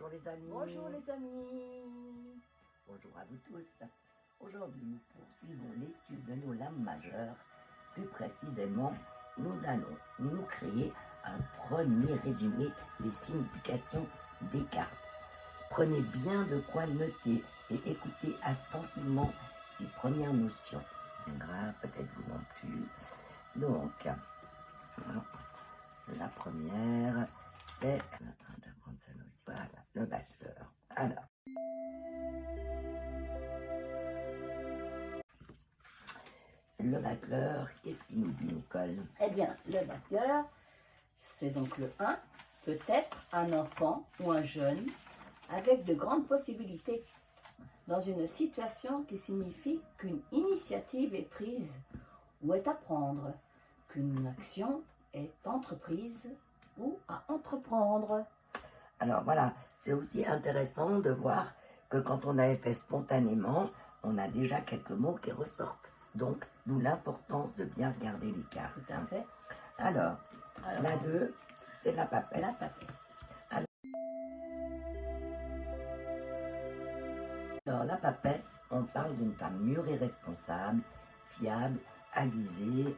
Bonjour les amis. Bonjour les amis. Bonjour à vous tous. Aujourd'hui, nous poursuivons l'étude de nos lames majeures. Plus précisément, nous allons nous créer un premier résumé des significations des cartes. Prenez bien de quoi noter et écoutez attentivement ces premières notions. Grave, peut-être vous non plus. Donc, la première, c'est... Je vais prendre celle aussi. Voilà, le batteur. Alors, le batteur, qu'est-ce qu'il nous dit, Nicole? Eh bien, le batteur, c'est donc le 1, peut-être un enfant ou un jeune, avec de grandes possibilités, dans une situation qui signifie qu'une initiative est prise ou est à prendre, qu'une action est entreprise ou à entreprendre. Alors voilà, c'est aussi intéressant de voir que quand on a fait spontanément, on a déjà quelques mots qui ressortent. Donc, d'où l'importance de bien regarder les cartes. Tout à fait. Alors la 2, c'est la papesse. La papesse. Alors, la papesse, on parle d'une femme mûre et responsable, fiable, avisée,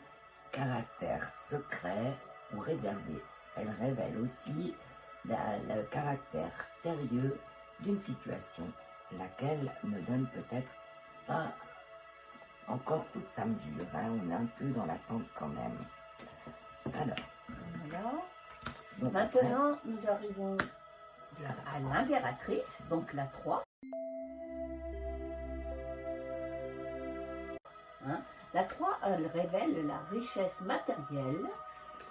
caractère secret ou réservé. Elle révèle aussi le caractère sérieux d'une situation, laquelle ne donne peut-être pas encore toute sa mesure. On est un peu dans l'attente quand même. Alors, Voilà. donc Maintenant, nous arrivons après, à l'impératrice, donc la 3. La 3, elle révèle la richesse matérielle,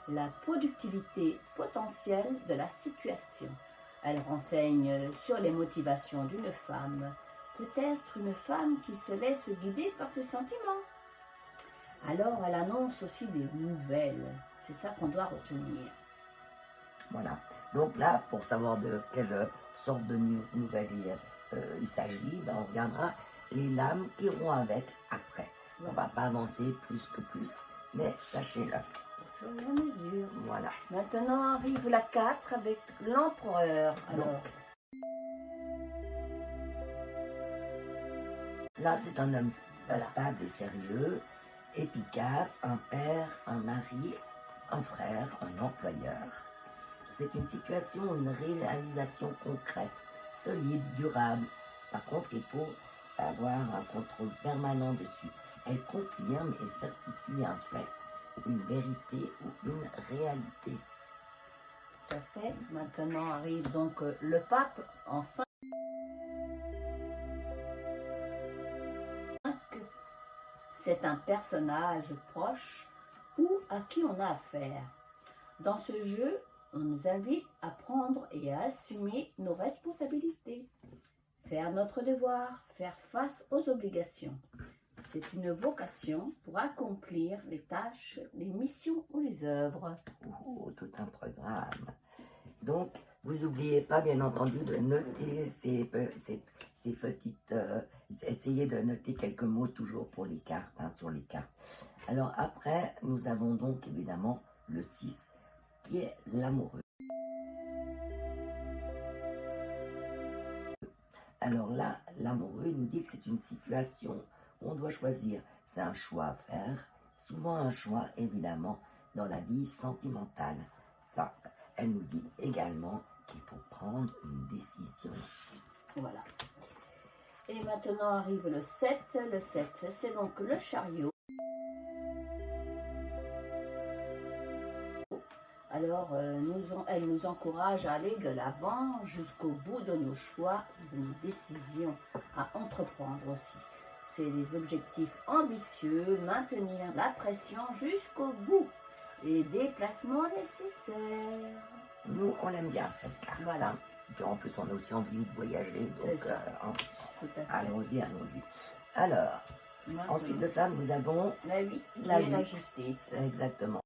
la productivité potentielle de la situation. Elle renseigne sur les motivations d'une femme, peut-être une femme qui se laisse guider par ses sentiments. Alors, elle annonce aussi des nouvelles. C'est ça qu'on doit retenir. voilà. Donc là, pour savoir de quelle sorte de nouvelle il s'agit, on regardera les lames qui iront avec après. On va pas avancer plus que plus, mais sachez-le. Au fur et à mesure. Voilà. Maintenant arrive la 4 avec l'empereur. Alors, Là, c'est un homme Voilà. stable et sérieux, efficace, un père, un mari, un frère, un employeur. C'est une situation, une réalisation concrète, solide, durable. Par contre, il faut avoir un contrôle permanent dessus. Elle confirme et certifie un fait, une vérité ou une réalité. tout à fait. Maintenant arrive donc le pape en 5. C'est un personnage proche ou à qui on a affaire. Dans ce jeu, on nous invite à prendre et à assumer nos responsabilités, faire notre devoir, faire face aux obligations. C'est une vocation pour accomplir les tâches, les missions ou les œuvres. Oh, tout un programme. Donc, vous n'oubliez pas, bien entendu, de noter ces petites... essayez de noter quelques mots toujours pour les cartes, sur les cartes. Alors après, nous avons donc évidemment le 6, qui est l'amoureux. Alors là, l'amoureux nous dit que c'est une situation où on doit choisir. C'est un choix à faire, souvent un choix, évidemment, dans la vie sentimentale. Ça, elle nous dit également qu'il faut prendre une décision. Voilà. Et maintenant arrive le 7. Le 7, c'est donc le chariot. Alors, elle nous encourage à aller de l'avant jusqu'au bout de nos choix, de nos décisions, à entreprendre aussi. C'est les objectifs ambitieux, maintenir la pression jusqu'au bout, les déplacements nécessaires. Nous, on aime bien cette carte. Voilà. Puis en plus, on a aussi envie de voyager. Donc, C'est ça. Tout à fait. allons-y, allons-y. Alors, Maintenant. ensuite de ça, nous avons La 8, La et la 8. justice. exactement.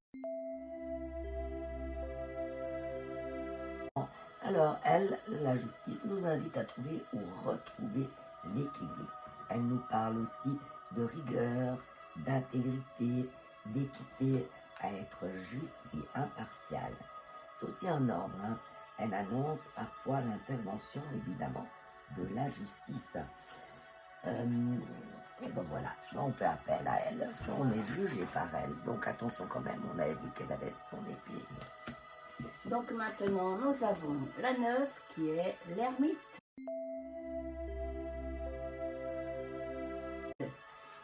Alors, elle, la justice, nous invite à trouver ou retrouver l'équilibre. Elle nous parle aussi de rigueur, d'intégrité, d'équité, à être juste et impartial. C'est aussi un ordre. Elle annonce parfois l'intervention, évidemment, de la justice. Et ben voilà, soit on fait appel à elle, soit on est jugé par elle. Donc attention quand même, on avait vu qu'elle avait son épée. Donc maintenant, nous avons la 9 qui est l'ermite.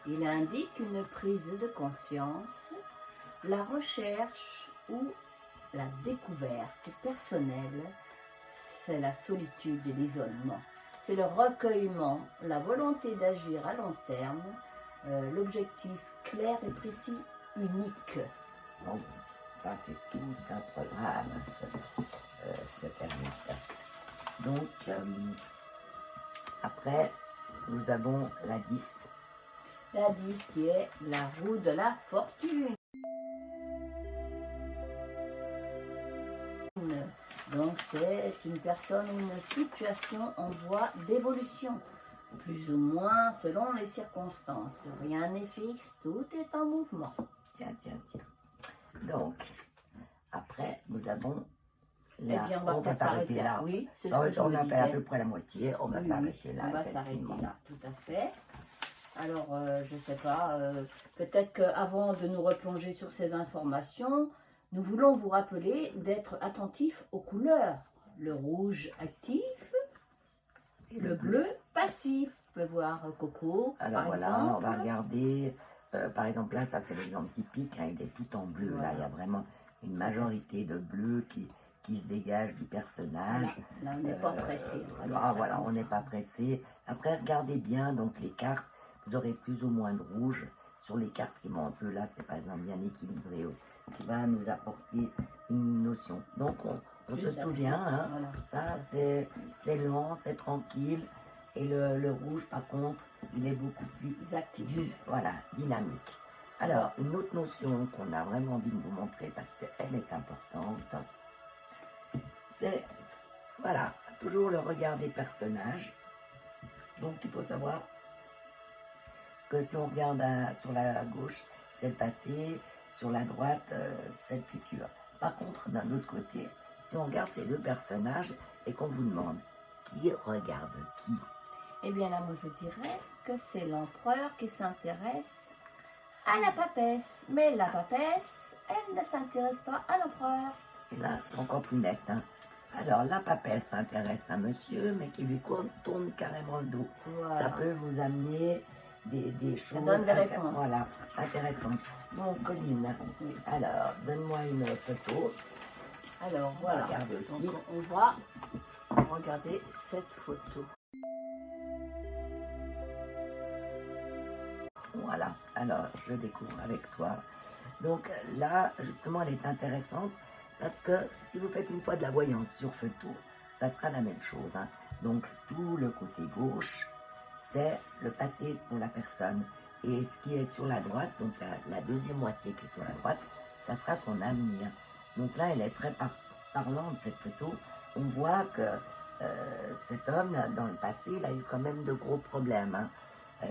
Il indique une prise de conscience, la recherche ou la découverte personnelle. C'est la solitude et l'isolement. C'est le recueillement, la volonté d'agir à long terme, l'objectif clair et précis, unique. Bon, ça c'est tout un programme, cette ermite. Donc, après, nous avons la 10. La 10 qui est la roue de la fortune. Donc c'est une personne ou une situation en voie d'évolution, plus ou moins selon les circonstances. Rien n'est fixe, tout est en mouvement. Tiens. Donc, après, nous avons Eh bien, on va s'arrêter là. Oui, c'est ce que je on a disais. fait à peu près la moitié, on va s'arrêter là. On va s'arrêter là, tout à fait. Alors, je ne sais pas, peut-être qu'avant de nous replonger sur ces informations, nous voulons vous rappeler d'être attentifs aux couleurs. Le rouge actif, et le bleu passif. Vous pouvez voir Coco, alors par voilà, exemple. on va regarder, par exemple là, ça c'est l'exemple typique, hein, il est tout en bleu, Voilà. là il y a vraiment une majorité de bleu qui se dégage du personnage. Là, on n'est pas pressé. Voilà, on n'est pas pressé. Après, regardez bien, donc les cartes, vous aurez plus ou moins de rouge sur les cartes qui vont un peu là, c'est par exemple bien équilibré, qui va nous apporter une notion. Donc on se souvient, hein, Voilà. ça c'est lent, c'est tranquille, et le rouge par contre, il est beaucoup plus Actif. voilà, dynamique. Alors, une autre notion qu'on a vraiment envie de vous montrer parce qu'elle est importante, c'est, voilà, toujours le regard des personnages. Donc il faut savoir que si on regarde sur la gauche, c'est le passé, sur la droite, c'est le futur. Par contre, d'un autre côté, si on regarde ces deux personnages et qu'on vous demande qui regarde qui, Eh bien là, moi je dirais que c'est l'empereur qui s'intéresse à la papesse. Mais la papesse, elle ne s'intéresse pas à l'empereur. et là c'est encore plus net, hein. Alors la papesse s'intéresse à monsieur, mais qui lui tourne carrément le dos. Voilà. Ça peut vous amener des choses donne des réponses. Voilà, intéressantes. Bon, Colline, Oui. alors donne-moi une photo. Alors voilà, Regarde aussi. donc on va regarder cette photo. Voilà, alors je découvre avec toi. Donc là, justement, elle est intéressante parce que si vous faites une fois de la voyance sur photo, ça sera la même chose, hein. Donc tout le côté gauche, c'est le passé pour la personne. Et ce qui est sur la droite, donc la deuxième moitié qui est sur la droite, ça sera son avenir. Donc là, elle est très parlante, cette photo. On voit que cet homme, dans le passé, il a eu quand même de gros problèmes, hein.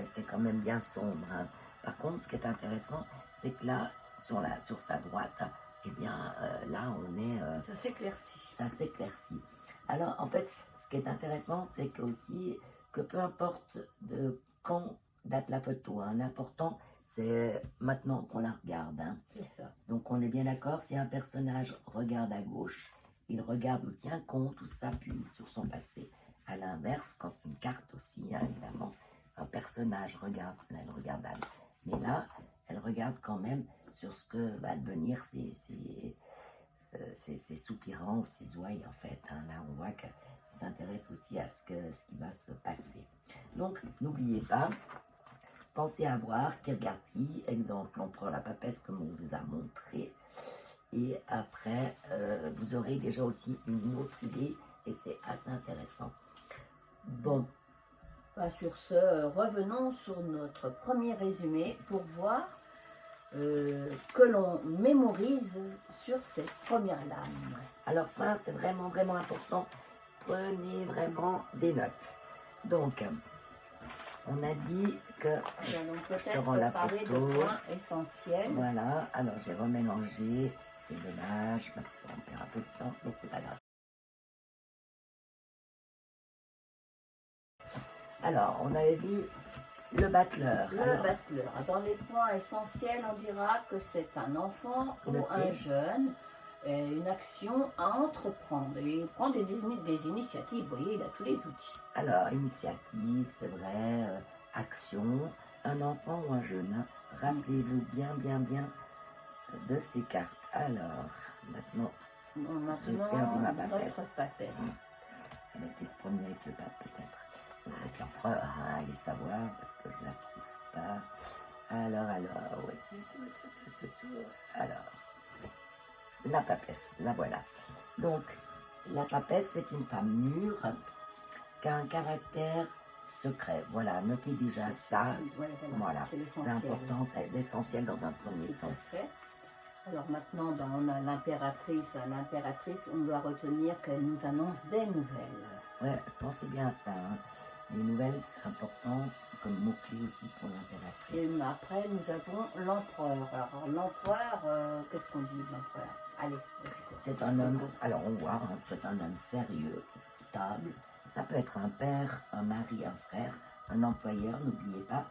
C'est quand même bien sombre, hein. Par contre, ce qui est intéressant, c'est que là, sur sa droite, eh bien, là, on est... Ça s'éclaircit. Ça s'éclaircit. Alors, en fait, ce qui est intéressant, c'est que aussi, que peu importe de quand date la photo, hein, l'important, c'est maintenant qu'on la regarde, hein. C'est ça. Donc, on est bien d'accord, si un personnage regarde à gauche, il regarde ou tient compte ou s'appuie sur son passé. À l'inverse, quand une carte aussi, hein, évidemment, un personnage regarde, elle regarde à elle. Mais là, elle regarde quand même sur ce que va devenir ses soupirants ou ses ouailles, en fait, hein. Là, on voit qu'elle s'intéresse aussi à ce qui va se passer. Donc, n'oubliez pas, pensez à voir qui regarde qui. Exemple, on prend la papesse comme on vous a montré. Et après, vous aurez déjà aussi une autre idée et c'est assez intéressant. Bon. Sur ce, revenons sur notre premier résumé pour voir que l'on mémorise sur cette première lame. Alors ça, c'est vraiment, vraiment important. Prenez vraiment des notes. Donc, on a dit que... Nous allons peut-être la parler de photo. points essentiels. Voilà, alors j'ai remélangé. C'est dommage parce qu'on perd un peu de temps, mais c'est pas grave. Alors, on avait vu le battleur. Le Alors, battleur. Dans les points essentiels, on dira que c'est un enfant ou Notez. un jeune, une action à entreprendre. Et il prend des initiatives, vous voyez, il a tous les outils. alors, initiative, c'est vrai, action, un enfant ou un jeune. Hein. Rappelez-vous bien de ces cartes. Alors, maintenant, Maintenant, j'ai perdu ma papesse. notre papesse. Elle a été se promener avec le pape peut-être. Avec l'empereur, hein, allez savoir, parce que je la trouve pas. Alors, ouais, alors, la papesse, la voilà. Donc, la papesse, c'est une femme mûre qui a un caractère secret. Voilà, notez déjà ça. Voilà, c'est l'essentiel. important, c'est l'essentiel dans un premier Tout temps. à fait. Alors maintenant, ben, on a l'impératrice. L'impératrice, on doit retenir qu'elle nous annonce des nouvelles. Ouais, pensez bien à ça. Hein. Les nouvelles, c'est important comme mot-clé aussi pour Et l'impératrice. après, nous avons l'empereur. Alors l'empereur, qu'est-ce qu'on dit de l'empereur? Allez, C'est un homme, alors on voit, hein, c'est un homme sérieux, stable. Ça peut être un père, un mari, un frère, un employeur, n'oubliez pas.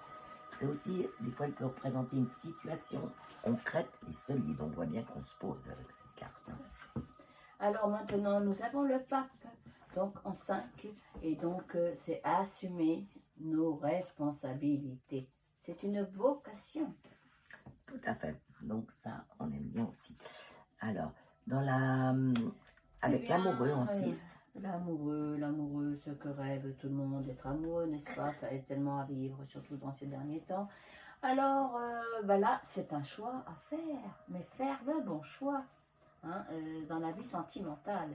C'est aussi, des fois, il peut représenter une situation concrète et solide. On voit bien qu'on se pose avec cette carte. Hein. Alors maintenant, nous avons le pape, donc en 5, et donc c'est assumer nos responsabilités. C'est une vocation. Tout à fait. Donc ça, on aime bien aussi. Alors, avec l'amoureux en 6. L'amoureux, ce que rêve tout le monde, d'être amoureux, n'est-ce pas? Ça est tellement à vivre, surtout dans ces derniers temps. Alors, là, c'est un choix à faire, mais faire le bon choix hein, dans la vie sentimentale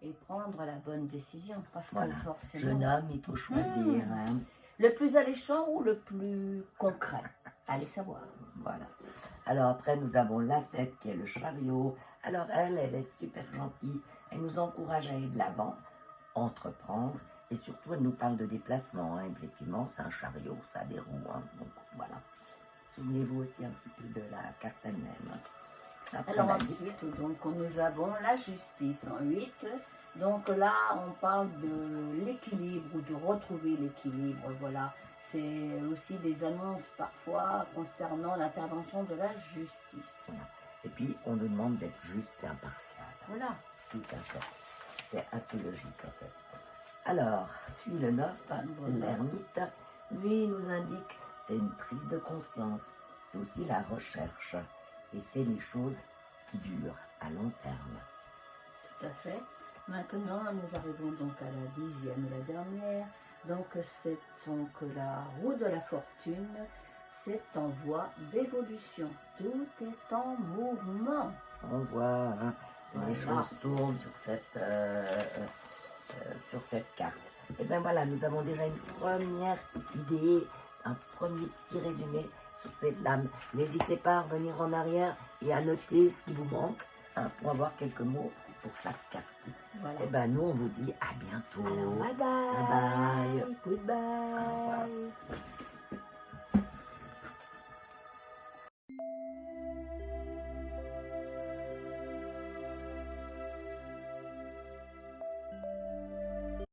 et prendre la bonne décision. Parce Voilà. que forcément, Jeune homme, il faut choisir. Hein. le plus alléchant ou le plus concret? Allez savoir. Voilà. Alors après, nous avons la 7 qui est le chariot. Alors elle est super gentille. Elle nous encourage à aller de l'avant, entreprendre. Et surtout, elle nous parle de déplacement. Hein. Effectivement, c'est un chariot, ça a des roues. Hein. Donc voilà. Souvenez-vous aussi un petit peu de la carte elle-même. Après, Alors la ensuite, donc, nous avons la justice en 8. Donc là, on parle de l'équilibre ou de retrouver l'équilibre. Voilà. C'est aussi des annonces parfois concernant l'intervention de la justice. Voilà. Et puis, on nous demande d'être juste et impartial. Voilà. Tout à fait. C'est assez logique en fait. Alors, suit le 9, l'ermite. Lui, il nous indique, c'est une prise de conscience. C'est aussi la recherche. Et c'est les choses qui durent à long terme. Tout à fait. Maintenant, nous arrivons donc à la 10e, la dernière. Donc, c'est donc la roue de la fortune. C'est en voie d'évolution. Tout est en mouvement. On voit hein, que les Voilà. choses tournent sur cette carte. Et bien voilà, nous avons déjà une première idée, un premier petit résumé sur cette lame. N'hésitez pas à revenir en arrière et à noter ce qui vous manque hein, pour avoir quelques mots pour chaque carte. Voilà. Et bien nous, on vous dit à bientôt. Alors, bye bye. Bye bye.